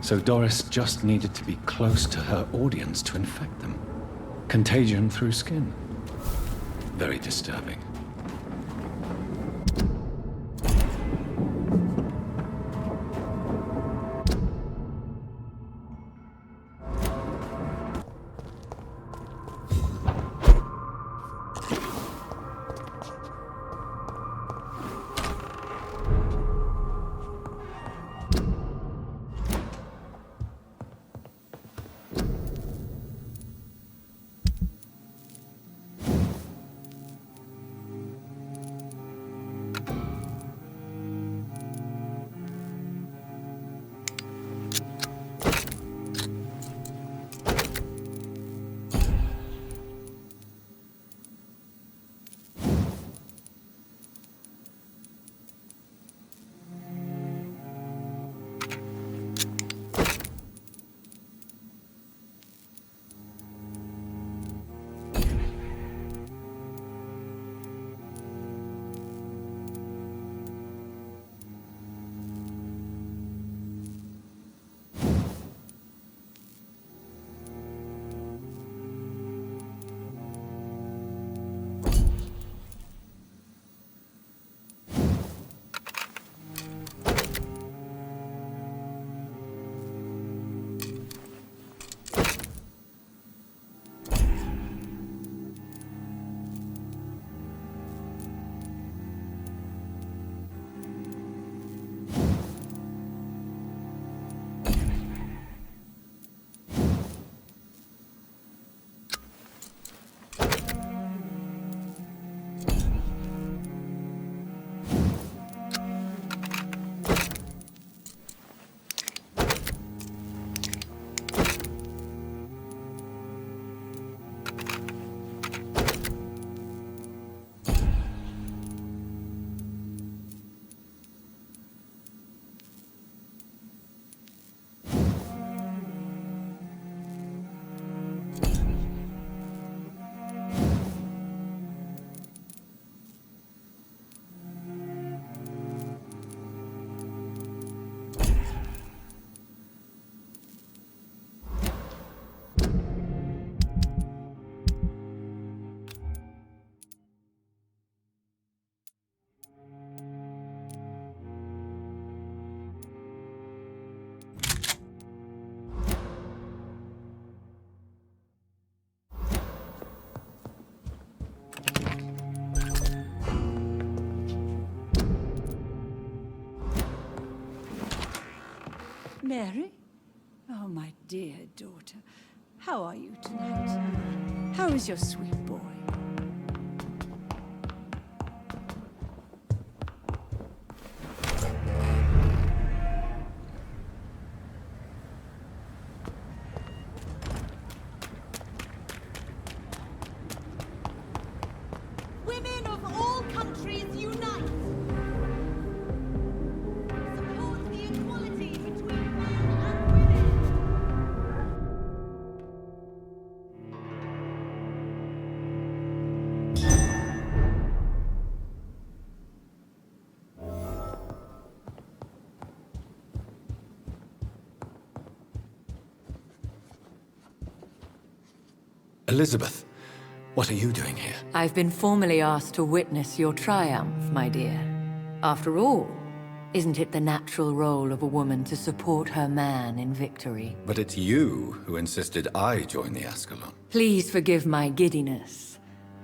So Doris just needed to be close to her audience to infect them. Contagion through skin. Very disturbing. Mary? Oh, my dear daughter. How are you tonight? How is your sweet boy? Women of all countries unite! Support the equality between men and women! Elizabeth, what are you doing here? I've been formally asked to witness your triumph, my dear. After all, isn't it the natural role of a woman to support her man in victory? But it's you who insisted I join the Ascalon. Please forgive my giddiness.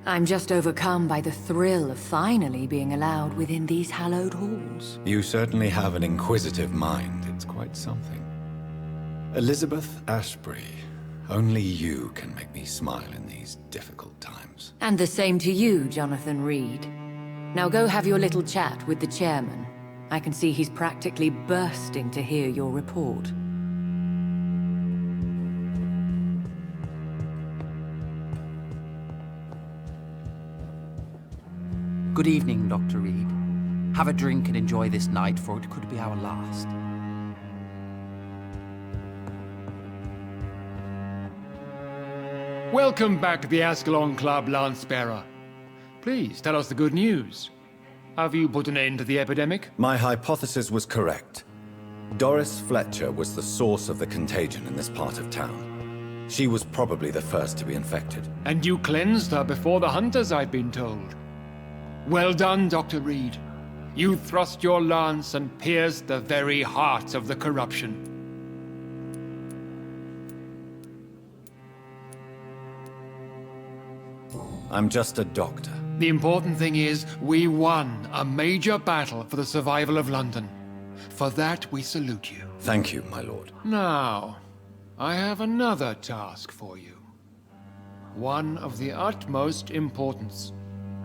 I'm just overcome by the thrill of finally being allowed within these hallowed halls. You certainly have an inquisitive mind. It's quite something. Elizabeth Ashbury, only you can make me smile in these difficult times. And the same to you, Jonathan Reed. Now go have your little chat with the chairman. I can see he's practically bursting to hear your report. Good evening, Dr. Reed. Have a drink and enjoy this night, for it could be our last. Welcome back to the Ascalon Club, Lance-Bearer. Please, tell us the good news. Have you put an end to the epidemic? My hypothesis was correct. Doris Fletcher was the source of the contagion in this part of town. She was probably the first to be infected. And you cleansed her before the hunters, I've been told. Well done, Dr. Reed. You thrust your lance and pierced the very heart of the corruption. I'm just a doctor. The important thing is, we won a major battle for the survival of London. For that, we salute you. Thank you, my lord. Now, I have another task for you. One of the utmost importance.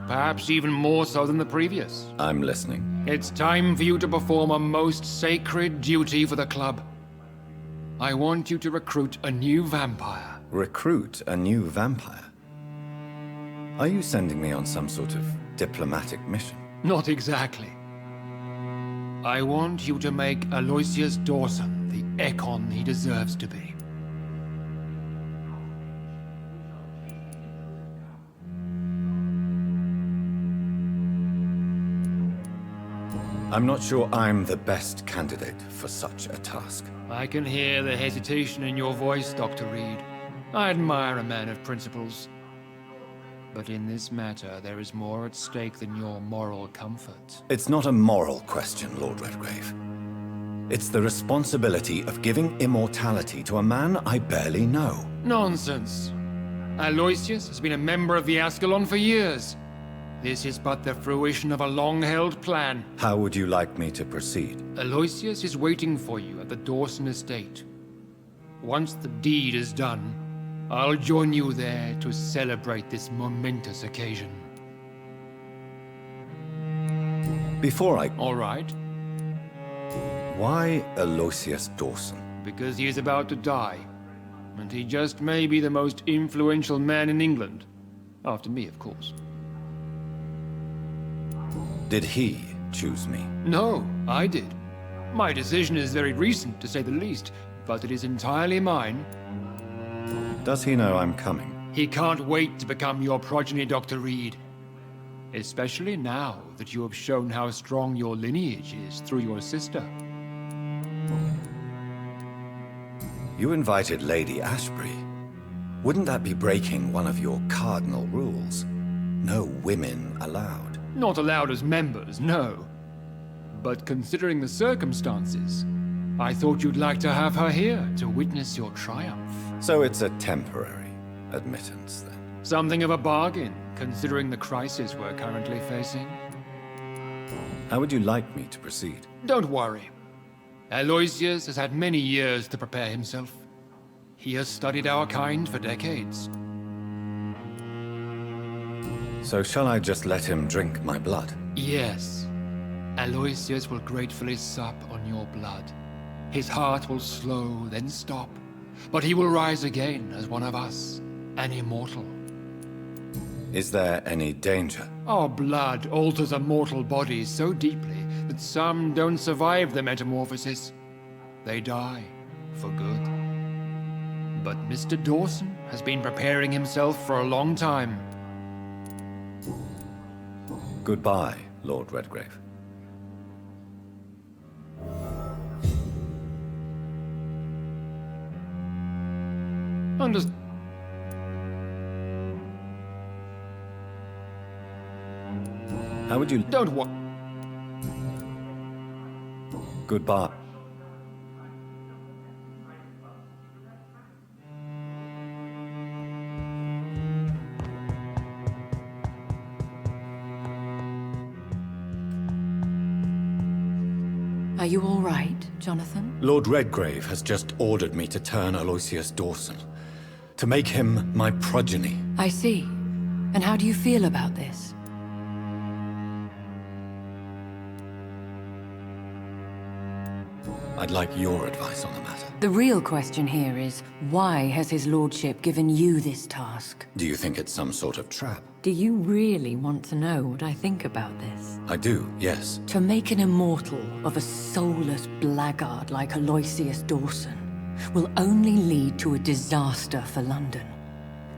Perhaps even more so than the previous. I'm listening. It's time for you to perform a most sacred duty for the club. I want you to recruit a new vampire. Recruit a new vampire? Are you sending me on some sort of diplomatic mission? Not exactly. I want you to make Aloysius Dawson the Ekon he deserves to be. I'm not sure I'm the best candidate for such a task. I can hear the hesitation in your voice, Dr. Reed. I admire a man of principles. But in this matter, there is more at stake than your moral comfort. It's not a moral question, Lord Redgrave. It's the responsibility of giving immortality to a man I barely know. Nonsense. Aloysius has been a member of the Ascalon for years. This is but the fruition of a long-held plan. How would you like me to proceed? Aloysius is waiting for you at the Dawson estate. Once the deed is done, I'll join you there to celebrate this momentous occasion. Before I... All right? Why Aloysius Dawson? Because he is about to die. And he just may be the most influential man in England. After me, of course. Did he choose me? No, I did. My decision is very recent, to say the least, but it is entirely mine. Does he know I'm coming? He can't wait to become your progeny, Dr. Reed. Especially now that you have shown how strong your lineage is through your sister. You invited Lady Ashbury. Wouldn't that be breaking one of your cardinal rules? No women allowed. Not allowed as members, no. But considering the circumstances, I thought you'd like to have her here to witness your triumph. So it's a temporary admittance, then? Something of a bargain, considering the crisis we're currently facing. How would you like me to proceed? Don't worry. Aloysius has had many years to prepare himself. He has studied our kind for decades. So shall I just let him drink my blood? Yes. Aloysius will gratefully sup on your blood. His heart will slow, then stop. But he will rise again as one of us, an immortal. Is there any danger? Our blood alters a mortal body so deeply that some don't survive the metamorphosis. They die, for good. But Mr. Dawson has been preparing himself for a long time. Goodbye, Lord Redgrave. How would you... Don't Goodbye. Are you all right, Jonathan? Lord Redgrave has just ordered me to turn Aloysius Dawson. To make him my progeny. I see. And how do you feel about this? I'd like your advice on the matter. The real question here is, why has his lordship given you this task? Do you think it's some sort of trap? Do you really want to know what I think about this? I do, yes. To make an immortal of a soulless blackguard like Aloysius Dawson will only lead to a disaster for London.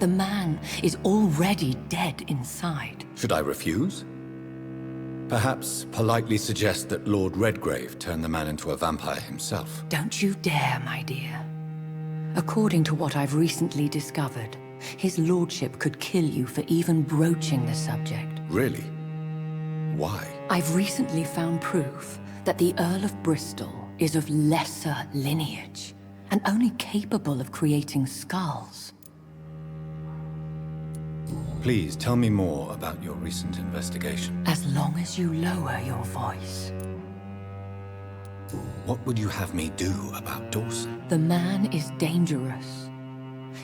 The man is already dead inside. Should I refuse? Perhaps politely suggest that Lord Redgrave turned the man into a vampire himself. Don't you dare, my dear. According to what I've recently discovered, his lordship could kill you for even broaching the subject. Really? Why? I've recently found proof that the Earl of Bristol is of lesser lineage and only capable of creating skulls. Please tell me more about your recent investigation. As long as you lower your voice. What would you have me do about Dawson? The man is dangerous.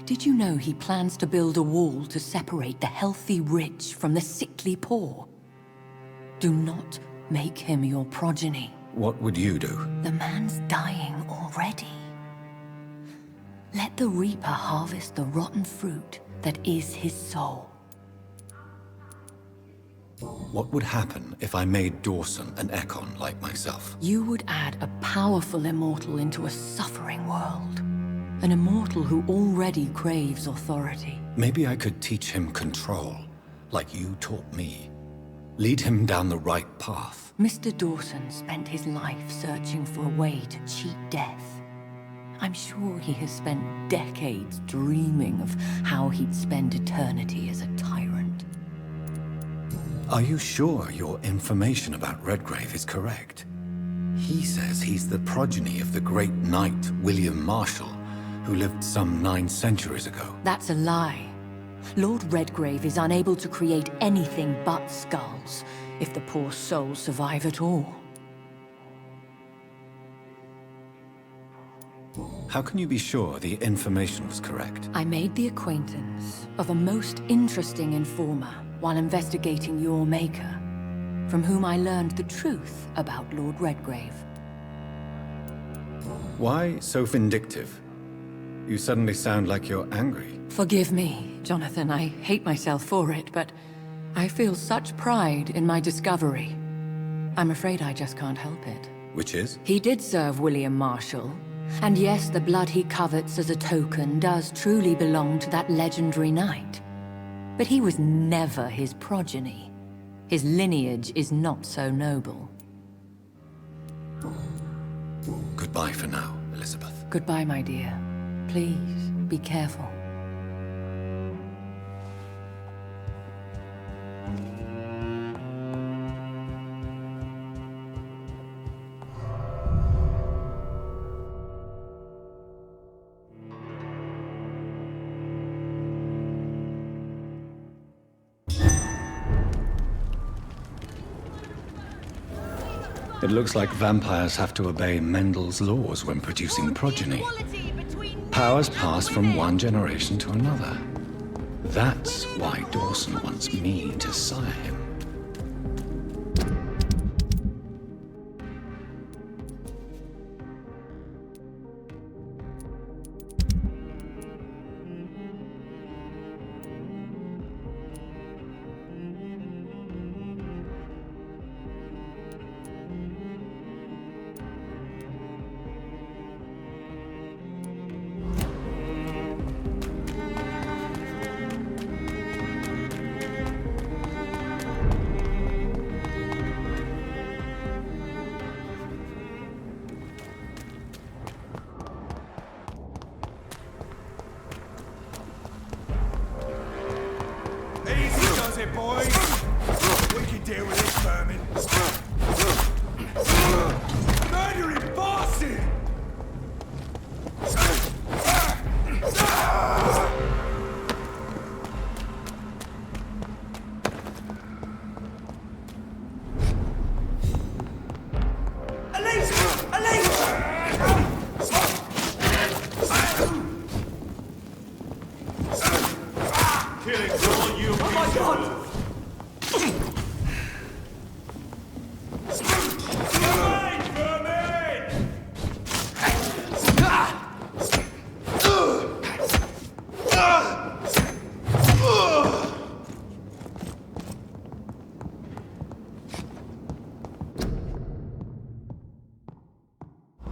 Did you know he plans to build a wall to separate the healthy rich from the sickly poor? Do not make him your progeny. What would you do? The man's dying already. Let the Reaper harvest the rotten fruit that is his soul. What would happen if I made Dawson an Ekon like myself? You would add a powerful immortal into a suffering world. An immortal who already craves authority. Maybe I could teach him control, like you taught me. Lead him down the right path. Mr. Dawson spent his life searching for a way to cheat death. I'm sure he has spent decades dreaming of how he'd spend eternity as a tyrant. Are you sure your information about Redgrave is correct? He says he's the progeny of the great knight William Marshall, who lived some 9 centuries ago. That's a lie. Lord Redgrave is unable to create anything but skulls, if the poor souls survive at all. How can you be sure the information was correct? I made the acquaintance of a most interesting informer while investigating your maker, from whom I learned the truth about Lord Redgrave. Why so vindictive? You suddenly sound like you're angry. Forgive me, Jonathan. I hate myself for it, but I feel such pride in my discovery. I'm afraid I just can't help it. Which is? He did serve William Marshall, and yes, the blood he covets as a token does truly belong to that legendary knight. But he was never his progeny. His lineage is not so noble. Goodbye for now, Elizabeth. Goodbye, my dear. Please, be careful. It looks like vampires have to obey Mendel's laws when producing progeny. Powers pass from one generation to another. That's why Dawson wants me to sire him.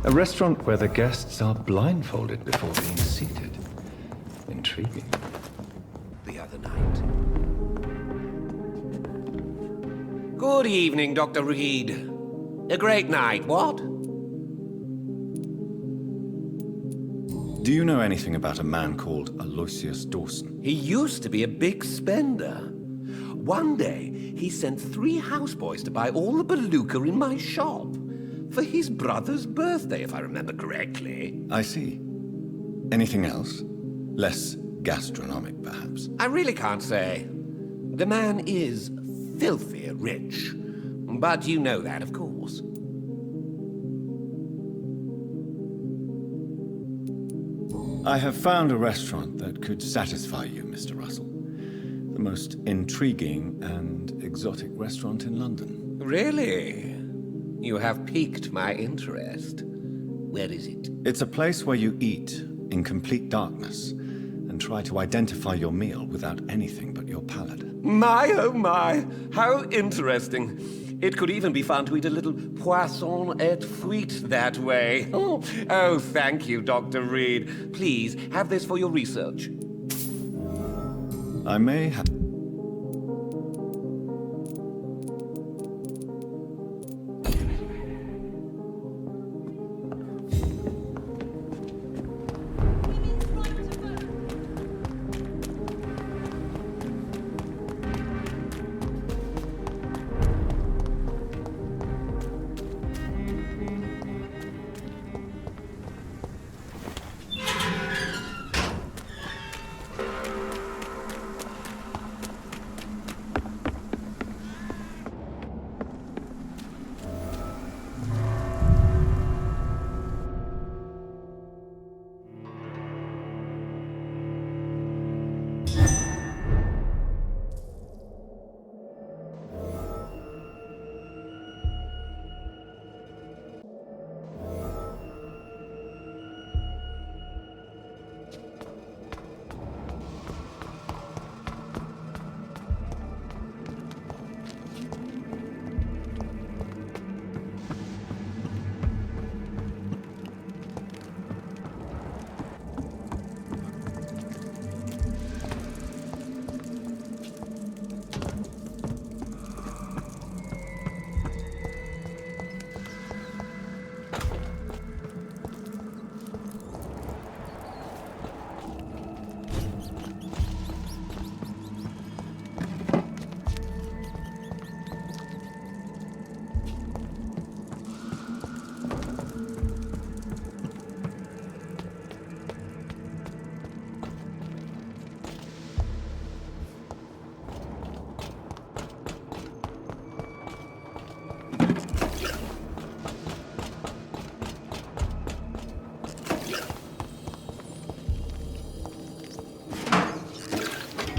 A restaurant where the guests are blindfolded before being seated. Intriguing. The other night. Good evening, Dr. Reed. A great night, what? Do you know anything about a man called Aloysius Dawson? He used to be a big spender. One day, he sent 3 houseboys to buy all the beluga in my shop. For his brother's birthday, if I remember correctly. I see. Anything else? Less gastronomic, perhaps? I really can't say. The man is filthy rich. But you know that, of course. I have found a restaurant that could satisfy you, Mr. Russell. The most intriguing and exotic restaurant in London. Really? You have piqued my interest. Where is it? It's a place where you eat in complete darkness and try to identify your meal without anything but your palate. My, oh my, how interesting. It could even be fun to eat a little poisson et frites that way. Oh, thank you, Dr. Reed. Please, have this for your research. I may have... Women's right to vote.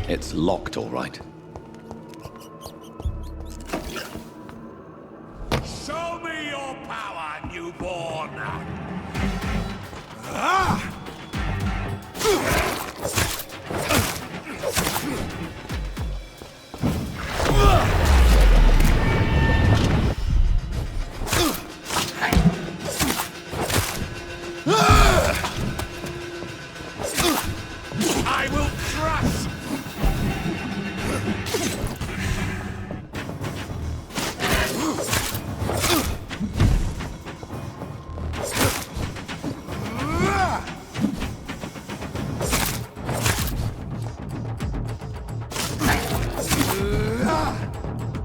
It's locked, all right. Show me your power, newborn! I will crush!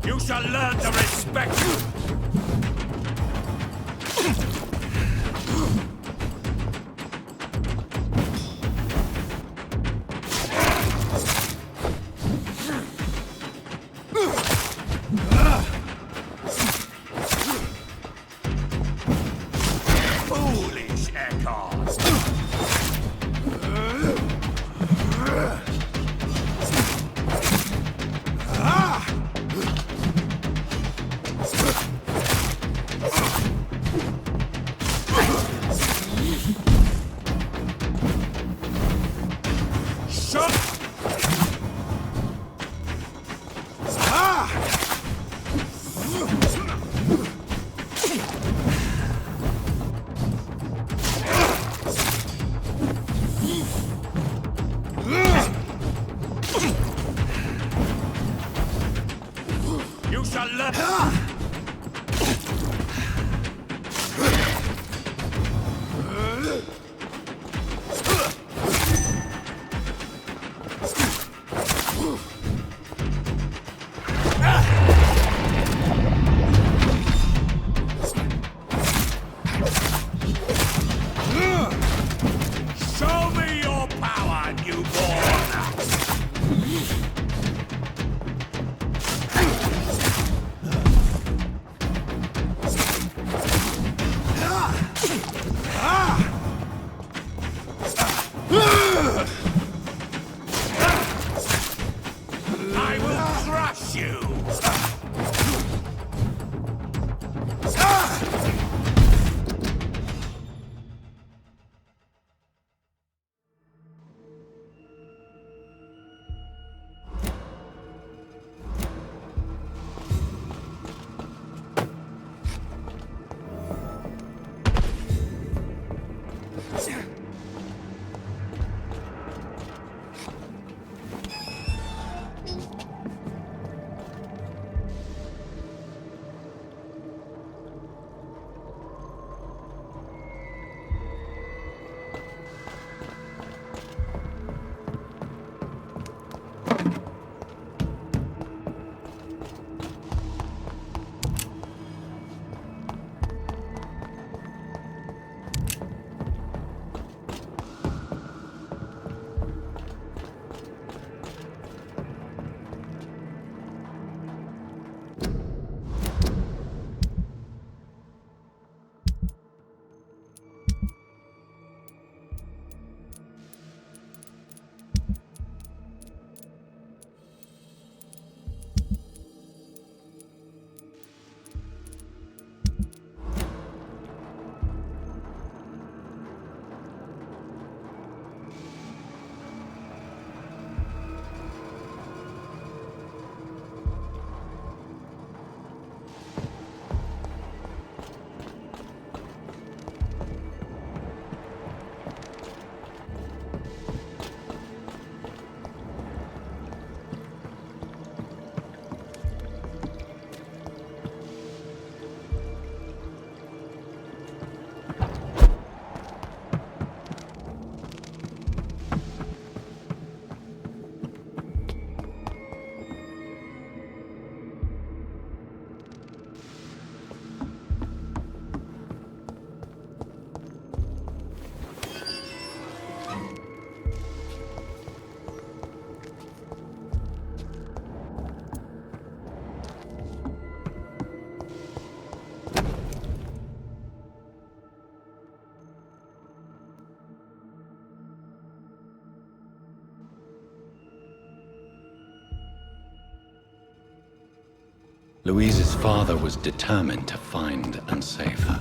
You shall learn to respect you! Foolish Eckhart! Louise's father was determined to find and save her.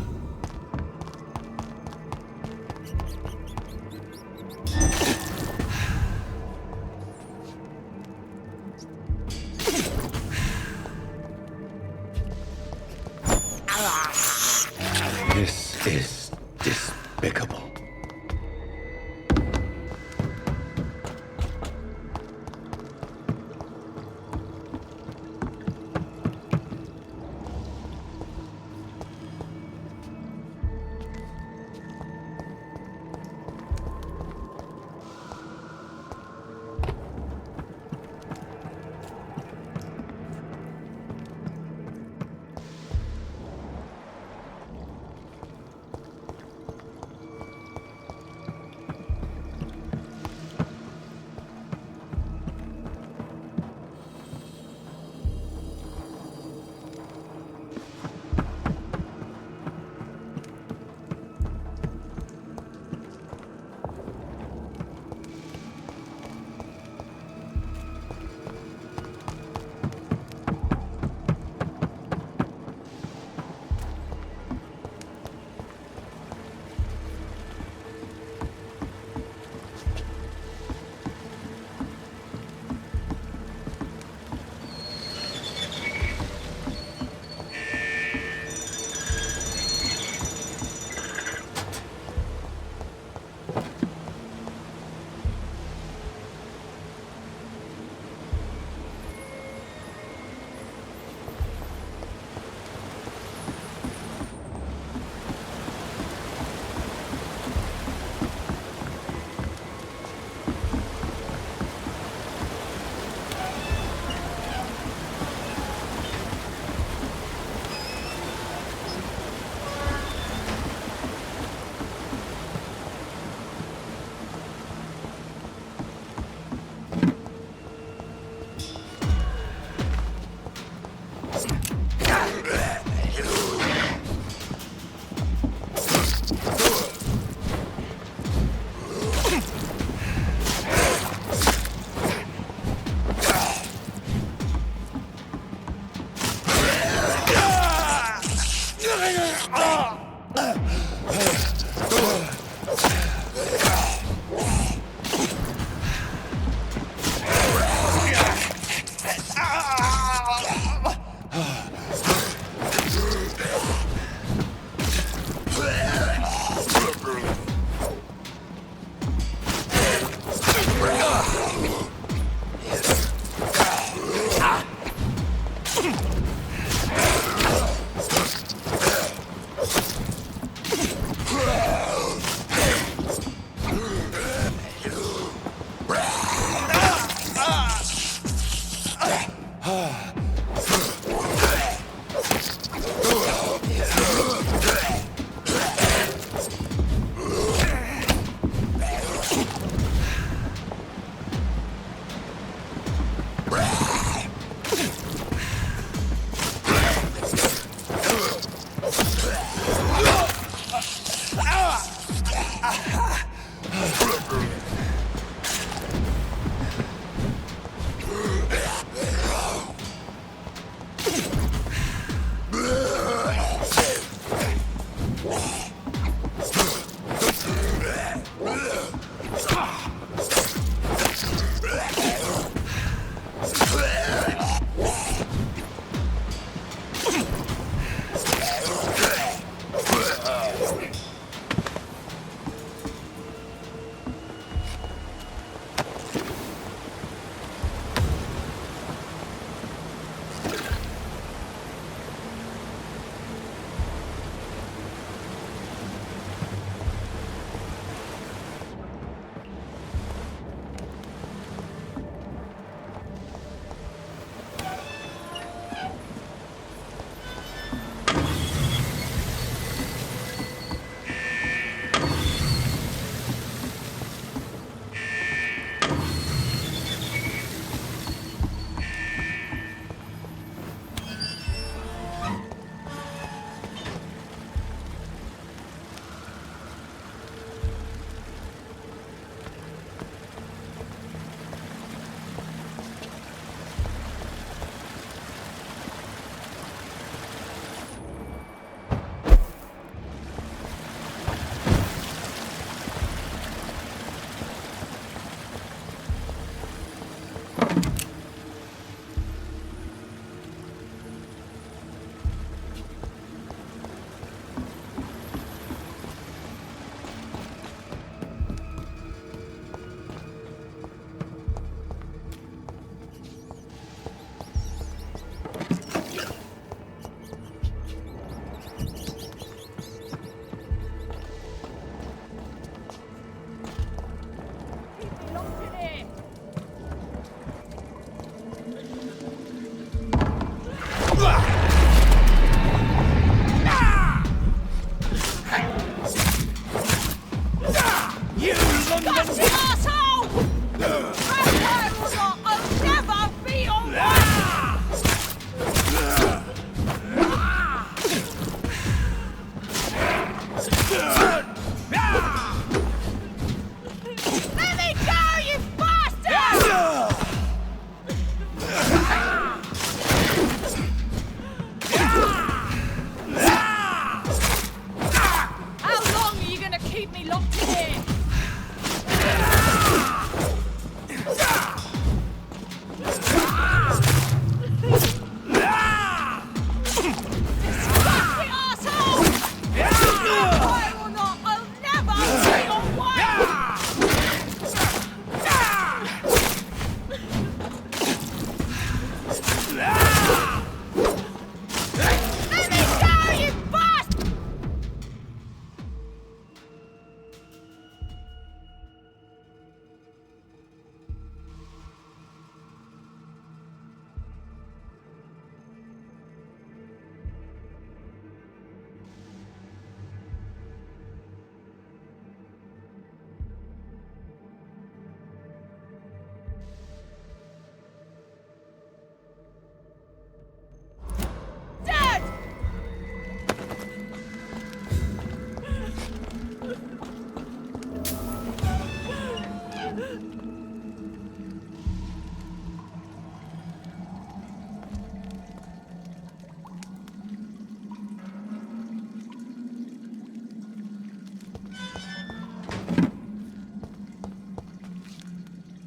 This is despicable.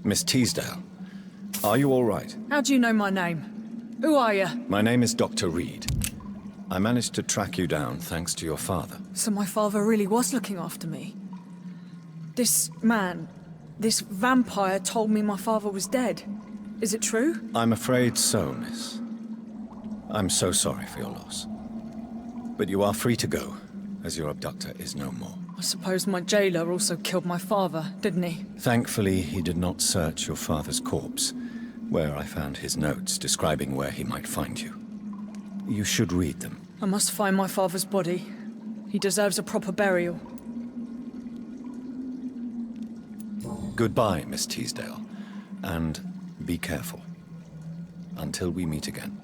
Miss Teasdale, are you all right? How do you know my name? Who are you? My name is Dr. Reed. I managed to track you down thanks to your father. So my father really was looking after me. This man, this vampire told me my father was dead. Is it true? I'm afraid so, miss. I'm so sorry for your loss. But you are free to go, as your abductor is no more. I suppose my jailer also killed my father, didn't he? Thankfully, he did not search your father's corpse, where I found his notes describing where he might find you. You should read them. I must find my father's body. He deserves a proper burial. Goodbye, Miss Teasdale, and be careful. Until we meet again.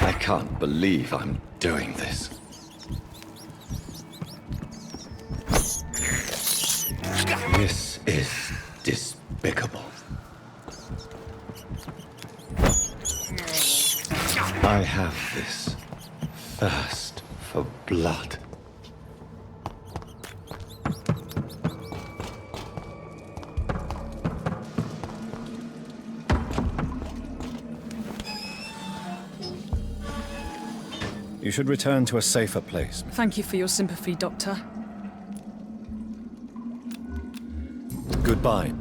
I can't believe I'm doing this. This is despicable. I have this thirst for blood. You should return to a safer place. Thank you for your sympathy, Doctor. Goodbye.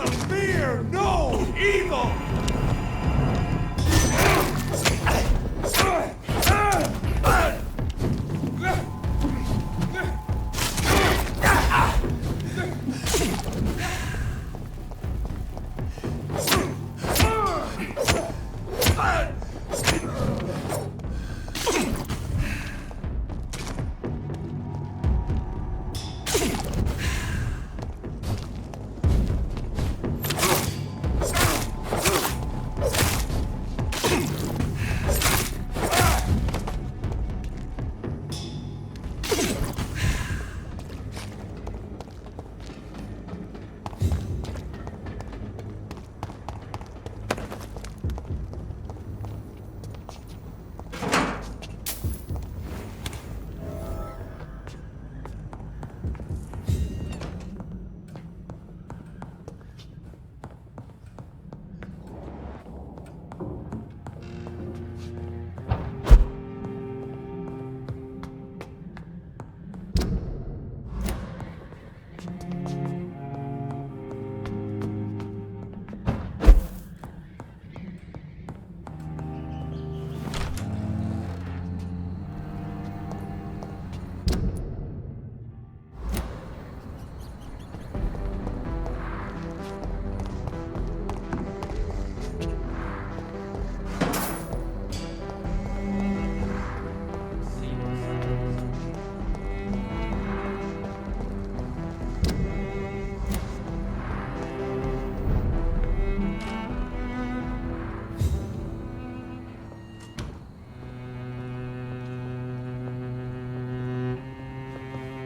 feel fear, no evil!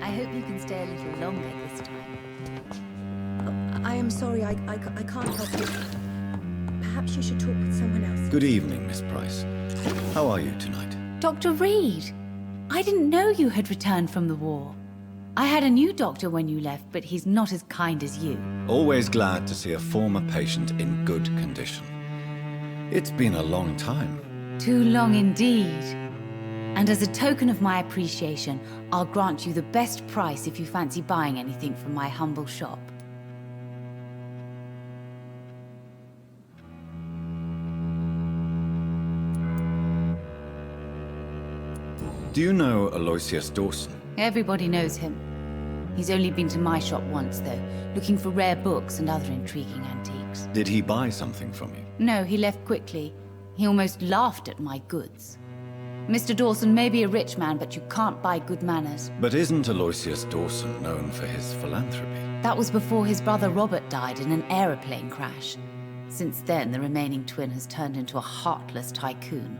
I hope you can stay a little longer this time. I am sorry, I can't help you. Perhaps you should talk with someone else. Good evening, Miss Price. How are you tonight? Dr. Reed, I didn't know you had returned from the war. I had a new doctor when you left, but he's not as kind as you. Always glad to see a former patient in good condition. It's been a long time. Too long indeed. And as a token of my appreciation, I'll grant you the best price if you fancy buying anything from my humble shop. Do you know Aloysius Dawson? Everybody knows him. He's only been to my shop once, though, looking for rare books and other intriguing antiques. Did he buy something from you? No, he left quickly. He almost laughed at my goods. Mr. Dawson may be a rich man, but you can't buy good manners. But isn't Aloysius Dawson known for his philanthropy? That was before his brother Robert died in an aeroplane crash. Since then, the remaining twin has turned into a heartless tycoon.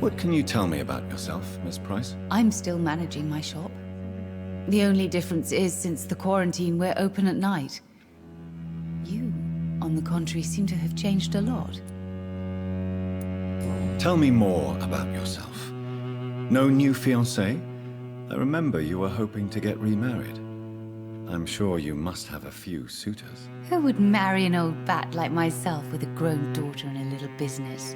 What can you tell me about yourself, Miss Price? I'm still managing my shop. The only difference is, since the quarantine, we're open at night. You, on the contrary, seem to have changed a lot. Tell me more about yourself. No new fiancé? I remember you were hoping to get remarried. I'm sure you must have a few suitors. Who would marry an old bat like myself with a grown daughter and a little business?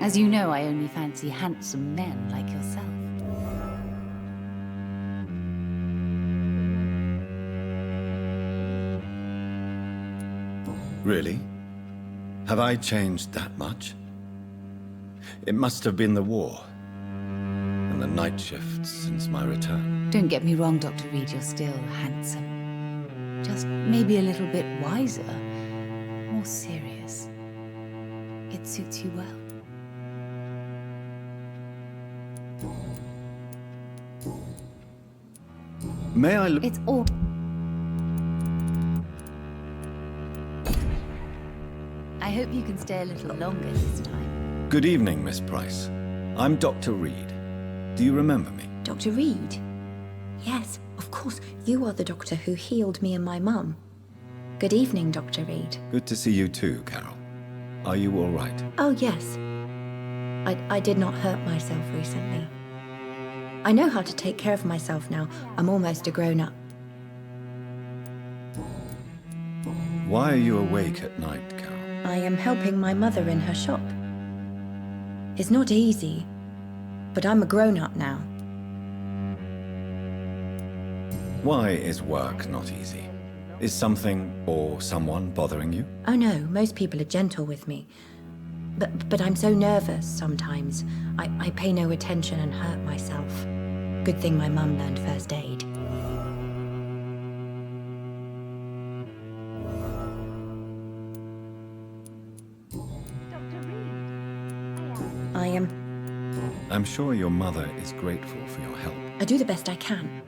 As you know, I only fancy handsome men like yourself. Really? Have I changed that much? It must have been the war and the night shifts since my return. Don't get me wrong, Dr. Reed, you're still handsome. Just maybe a little bit wiser, more serious. It suits you well. May I look? It's all... I hope you can stay a little longer this time. Good evening, Miss Price. I'm Dr. Reed. Do you remember me? Dr. Reed? Yes, of course. You are the doctor who healed me and my mum. Good evening, Dr. Reed. Good to see you too, Carol. Are you all right? Oh, yes. I did not hurt myself recently. I know how to take care of myself now. I'm almost a grown-up. Why are you awake at night, Carol? I am helping my mother in her shop. It's not easy, but I'm a grown-up now. Why is work not easy? Is something or someone bothering you? Oh no, most people are gentle with me. But I'm so nervous sometimes. I pay no attention and hurt myself. Good thing my mum learned first aid. I am. I'm sure your mother is grateful for your help. I do the best I can.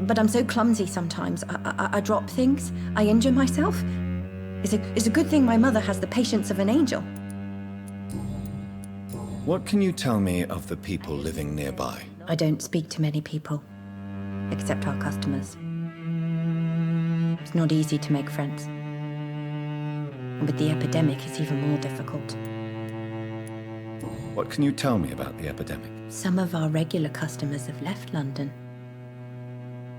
But I'm so clumsy sometimes. I drop things. I injure myself. It's a good thing my mother has the patience of an angel. What can you tell me of the people living nearby? I don't speak to many people, except our customers. It's not easy to make friends. And with the epidemic, it's even more difficult. What can you tell me about the epidemic? Some of our regular customers have left London.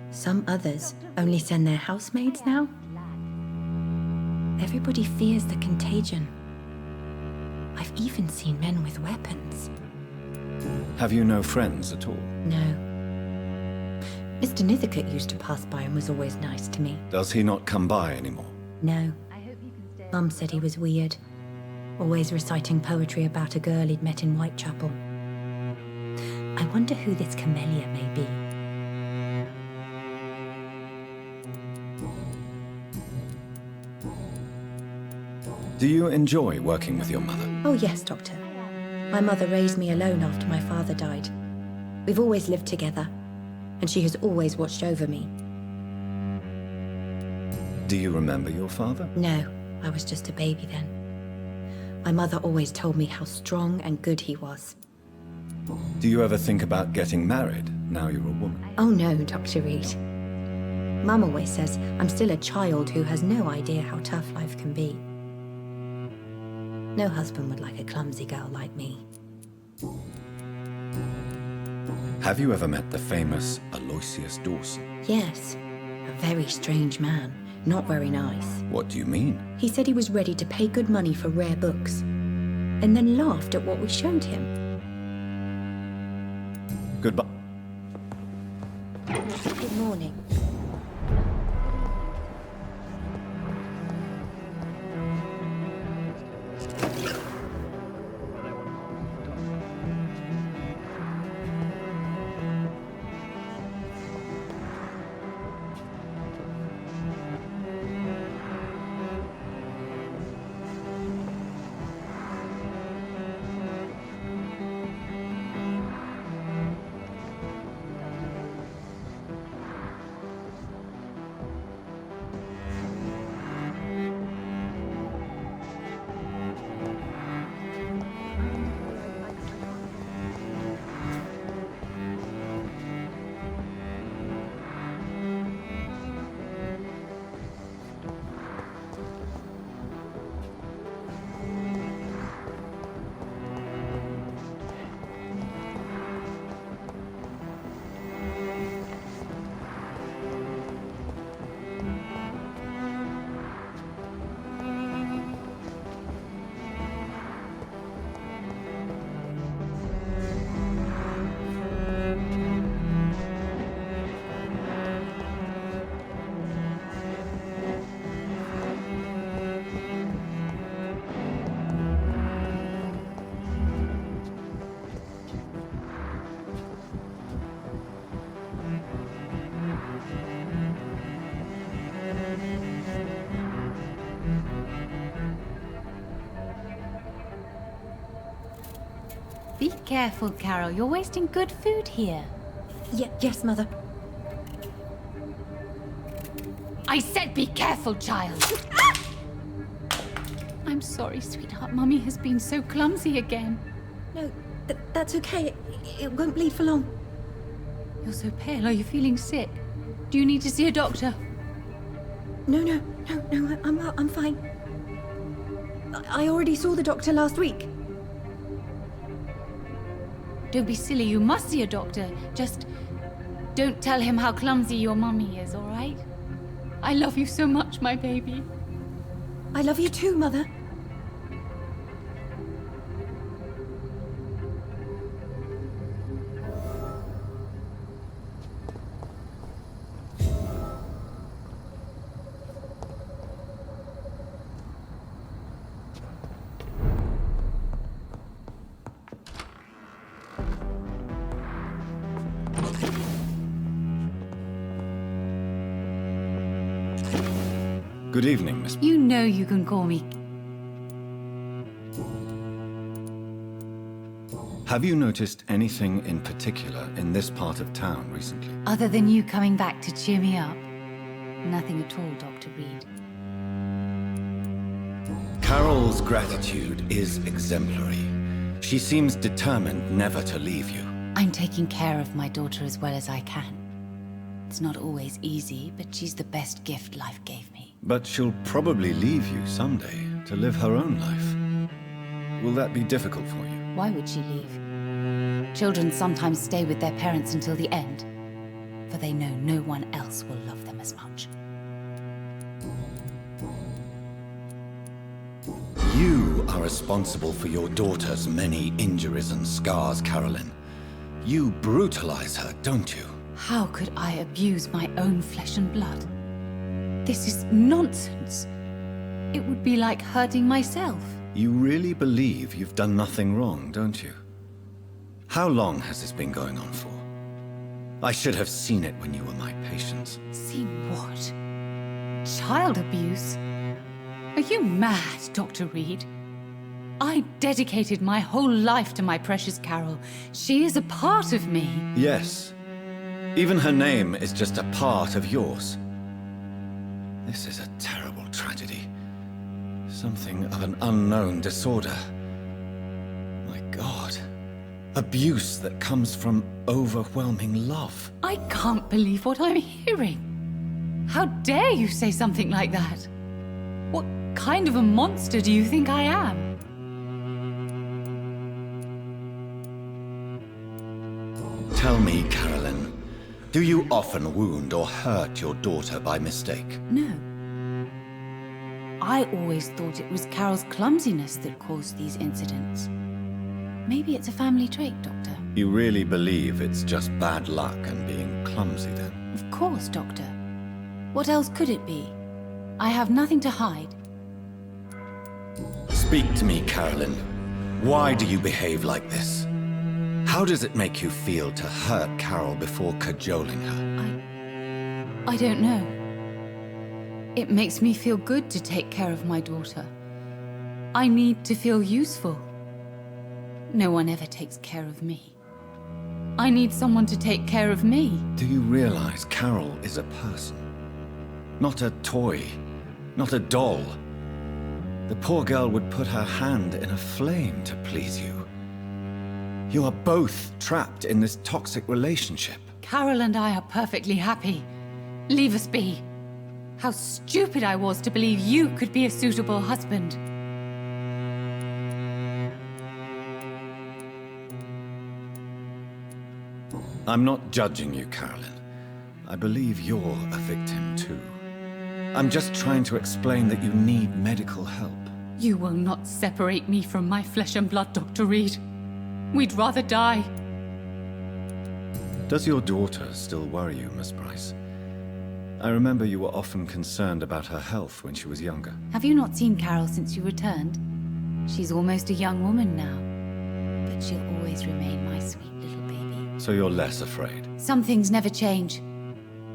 Some others only send their housemaids now. Everybody fears the contagion. I've even seen men with weapons. Have you no friends at all? No. Mr. Nithercote used to pass by and was always nice to me. Does he not come by anymore? No. Mum said he was weird. Always reciting poetry about a girl he'd met in Whitechapel. I wonder who this camellia may be. Do you enjoy working with your mother? Oh yes, Doctor. My mother raised me alone after my father died. We've always lived together, and she has always watched over me. Do you remember your father? No, I was just a baby then. My mother always told me how strong and good he was. Do you ever think about getting married, now you're a woman? Oh no, Dr. Reed. Mum always says I'm still a child who has no idea how tough life can be. No husband would like a clumsy girl like me. Have you ever met the famous Aloysius Dawson? Yes, a very strange man. Not very nice. What do you mean? He said he was ready to pay good money for rare books, and then laughed at what we showed him. Goodbye. Good morning. Be careful, Carol. You're wasting good food here. Yes, Mother. I said be careful, child. I'm sorry, sweetheart. Mummy has been so clumsy again. No, that's okay. It won't bleed for long. You're so pale. Are you feeling sick? Do you need to see a doctor? No, I'm fine. I already saw the doctor last week. Don't be silly. You must see a doctor. Just don't tell him how clumsy your mummy is, all right? I love you so much, my baby. I love you too, Mother. Good evening, Miss... You know you can call me... Have you noticed anything in particular in this part of town recently? Other than you coming back to cheer me up? Nothing at all, Dr. Reed. Carol's gratitude is exemplary. She seems determined never to leave you. I'm taking care of my daughter as well as I can. It's not always easy, but she's the best gift life gave me. But she'll probably leave you someday to live her own life. Will that be difficult for you? Why would she leave? Children sometimes stay with their parents until the end, for they know no one else will love them as much. You are responsible for your daughter's many injuries and scars, Carolyn. You brutalize her, don't you? How could I abuse my own flesh and blood? This is nonsense. It would be like hurting myself. You really believe you've done nothing wrong, don't you? How long has this been going on for? I should have seen it when you were my patient. Seen what? Child abuse? Are you mad, Dr. Reed? I dedicated my whole life to my precious Carol. She is a part of me. Yes. Even her name is just a part of yours. This is a terrible tragedy. Something of an unknown disorder. My God. Abuse that comes from overwhelming love. I can't believe what I'm hearing. How dare you say something like that? What kind of a monster do you think I am? Tell me, Carolyn, do you often wound or hurt your daughter by mistake? No. I always thought it was Carol's clumsiness that caused these incidents. Maybe it's a family trait, Doctor. You really believe it's just bad luck and being clumsy, then? Of course, Doctor. What else could it be? I have nothing to hide. Speak to me, Carolyn. Why do you behave like this? How does it make you feel to hurt Carol before cajoling her? I don't know. It makes me feel good to take care of my daughter. I need to feel useful. No one ever takes care of me. I need someone to take care of me. Do you realize Carol is a person? Not a toy, not a doll. The poor girl would put her hand in a flame to please you. You are both trapped in this toxic relationship. Carol and I are perfectly happy. Leave us be. How stupid I was to believe you could be a suitable husband. I'm not judging you, Carolyn. I believe you're a victim too. I'm just trying to explain that you need medical help. You will not separate me from my flesh and blood, Dr. Reed. We'd rather die. Does your daughter still worry you, Miss Price? I remember you were often concerned about her health when she was younger. Have you not seen Carol since you returned? She's almost a young woman now. But she'll always remain my sweet little baby. So you're less afraid? Some things never change.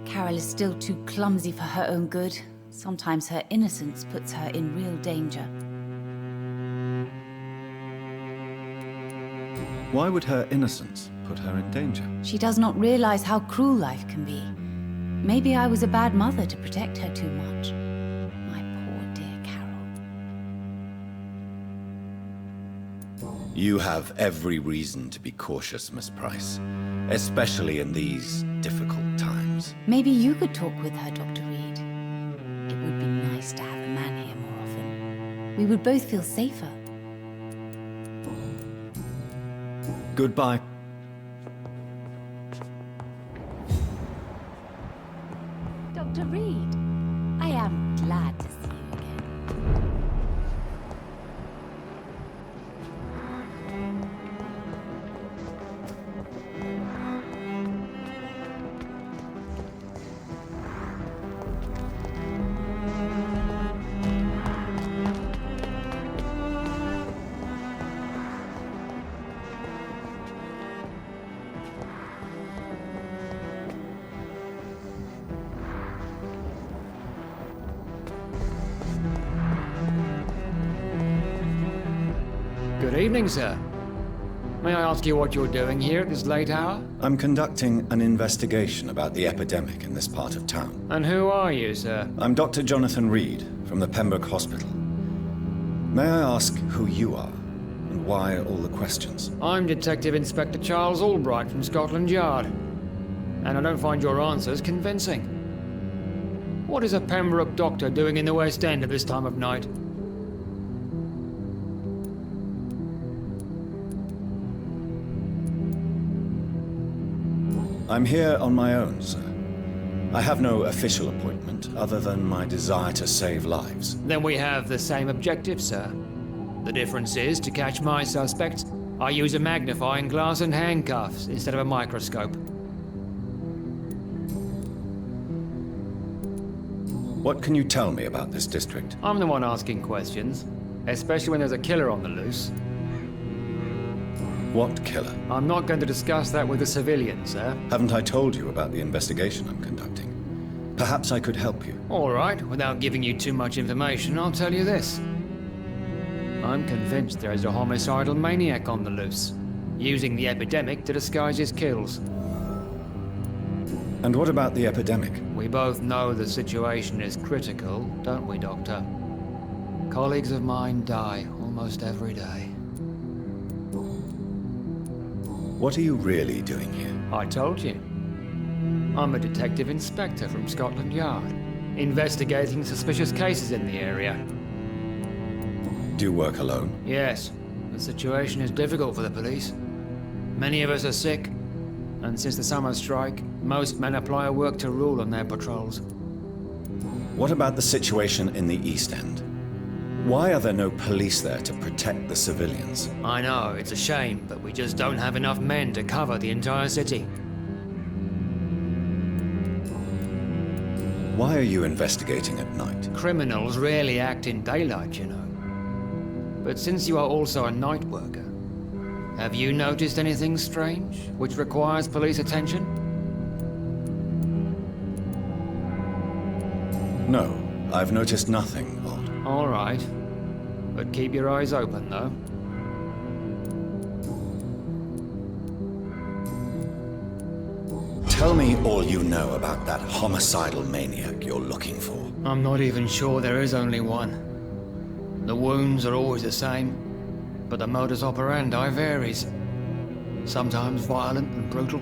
Carol is still too clumsy for her own good. Sometimes her innocence puts her in real danger. Why would her innocence put her in danger? She does not realize how cruel life can be. Maybe I was a bad mother to protect her too much. My poor dear Carol. You have every reason to be cautious, Miss Price. Especially in these difficult times. Maybe you could talk with her, Dr. Reed. It would be nice to have a man here more often. We would both feel safer. Goodbye. Dr. Reed, I am glad to see you again. evening, sir. May I ask you what you're doing here at this late hour? I'm conducting an investigation about the epidemic in this part of town. And who are you, sir? I'm Dr. Jonathan Reed from the Pembroke Hospital. May I ask who you are and why all the questions? I'm Detective Inspector Charles Albright from Scotland Yard. And I don't find your answers convincing. What is a Pembroke doctor doing in the West End at this time of night? I'm here on my own, sir. I have no official appointment other than my desire to save lives. Then we have the same objective, sir. The difference is, to catch my suspects, I use a magnifying glass and handcuffs instead of a microscope. What can you tell me about this district? I'm the one asking questions, especially when there's a killer on the loose. What killer? I'm not going to discuss that with the civilians, sir. Haven't I told you about the investigation I'm conducting? Perhaps I could help you. All right, without giving you too much information, I'll tell you this. I'm convinced there is a homicidal maniac on the loose, using the epidemic to disguise his kills. And what about the epidemic? We both know the situation is critical, don't we, Doctor? Colleagues of mine die almost every day. What are you really doing here? I told you. I'm a detective inspector from Scotland Yard, investigating suspicious cases in the area. Do you work alone? Yes, the situation is difficult for the police. Many of us are sick, and since the summer strike, most men apply a work to rule on their patrols. What about the situation in the East End? Why are there no police there to protect the civilians? I know, it's a shame, but we just don't have enough men to cover the entire city. Why are you investigating at night? Criminals rarely act in daylight, you know. But since you are also a night worker, have you noticed anything strange which requires police attention? No, I've noticed nothing odd. All right. But keep your eyes open, though. Tell me all you know about that homicidal maniac you're looking for. I'm not even sure there is only one. The wounds are always the same, but the modus operandi varies. Sometimes violent and brutal,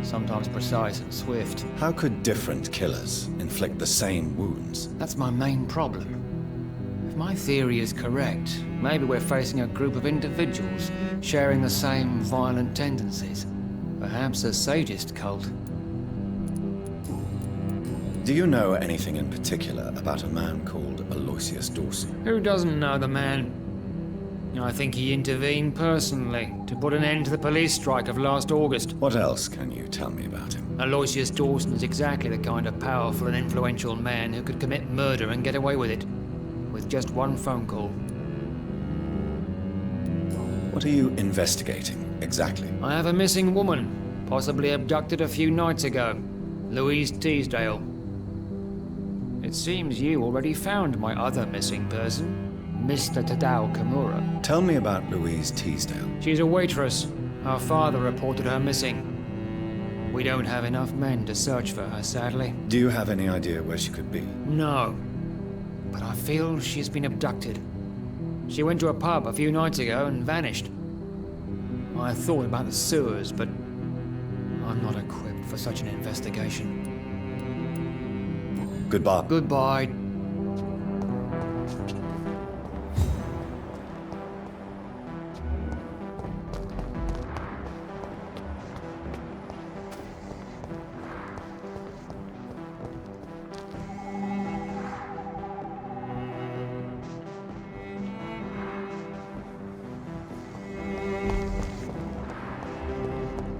sometimes precise and swift. How could different killers inflict the same wounds? That's my main problem. If my theory is correct, maybe we're facing a group of individuals sharing the same violent tendencies. Perhaps a sadist cult. Do you know anything in particular about a man called Aloysius Dawson? Who doesn't know the man? I think he intervened personally to put an end to the police strike of last August. What else can you tell me about him? Aloysius Dawson is exactly the kind of powerful and influential man who could commit murder and get away with it, with just one phone call. What are you investigating, exactly? I have a missing woman, possibly abducted a few nights ago, Louise Teasdale. It seems you already found my other missing person, Mr. Tadao Kimura. Tell me about Louise Teasdale. She's a waitress. Her father reported her missing. We don't have enough men to search for her, sadly. Do you have any idea where she could be? No, but I feel she's been abducted. She went to a pub a few nights ago and vanished. I thought about the sewers, but I'm not equipped for such an investigation. Goodbye. Goodbye,